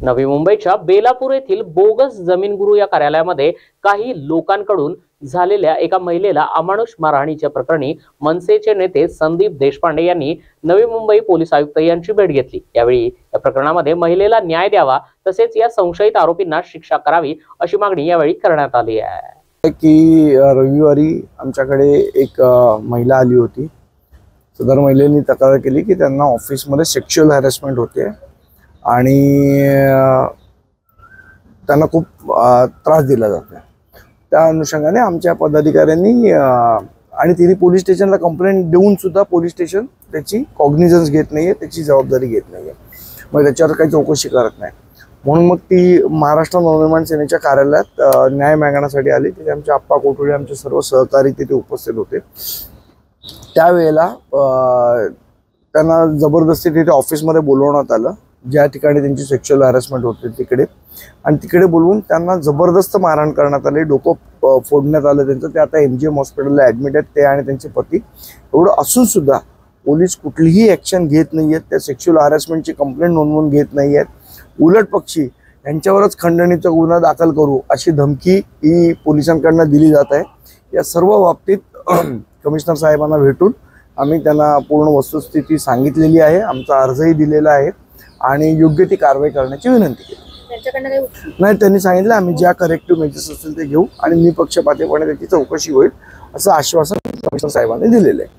नवी मुंबईच्या बेलापूर येथील बोगस जमीन गुरु या कार्यालयामध्ये काही लोकांकडून झालेल्या एका महिलेला अमानुष मारहाणीच्या प्रकरणी मनसेचे नेते संदीप देशपांडे यांनी नवी मुंबई पोलीस आयुक्त यांची भेट घेतली। यावेळी या प्रकरणामध्ये महिलेला न्याय द्यावा तसेच या संशयित आरोपींना शिक्षा करावी अशी मागणी यावेळी करण्यात आली आहे। की रविवारी आमच्याकडे एक महिला आली होती। सदर महिलेने तक्रार केली की त्यांना ऑफिसमध्ये सेक्शुअल हॅरेसमेंट होते आणि त्यांना खूप त्रास दिला जातो। त्या अनुषंगाने आमच्या पदाधिकाऱ्यांनी आणि तिने पोलीस स्टेशनला कंप्लेंट देऊन सुद्धा पोलीस स्टेशन त्याची कॉग्निझन्स घेत नाहीये, त्याची जबाबदारी घेत नाहीये, मग त्याच्यावर काही चौकशी करत नाही। म्हणून मग ती महाराष्ट्र नवनिर्माण सेनेच्या कार्यालयात न्याय मागण्यासाठी आली। तिथे आमचे आप्पा कोठुळे आमचे सर्व सहकारी तिथे उपस्थित होते। त्यावेळेला त्यांना जबरदस्ती तिथे ऑफिसमध्ये बोलवण्यात आलं, ज्या ठिकाणी त्यांची सेक्शुअल हॅरेसमेंट होते तिकडे, आणि तिकडे बोलवून त्यांना जबरदस्त मारहाण करण्यात आली, डोकं फोडण्यात आलं त्यांचं। ते आता MGM हॉस्पिटलला ॲडमिट आहेत, ते आणि त्यांचे पती। एवढं असून सुद्धा पोलीस कुठलीही ॲक्शन घेत नाही आहेत, त्या सेक्शुअल हॅरेसमेंटची कंप्लेंट नोंदवून घेत नाही आहेत। उलट पक्षी यांच्यावरच खंडणीचा गुन्हा दाखल करू अशी धमकी ही पोलिसांकडून दिली जात आहे। या सर्व बाबतीत कमिशनर साहेबांना भेटून आम्ही त्यांना पूर्ण वस्तुस्थिती सांगितलेली आहे, आमचा अर्जही दिलेला आहे आणि योग्य ती कारवाई करण्याची विनंती केली। नाही, त्यांनी सांगितलं आम्ही ज्या करेक्टिव्ह मेजर्स असतील ते घेऊ आणि निपक्षपातीपणे त्याची चौकशी होईल असं आश्वासन कमिशनर साहेबांनी दिलेलं आहे।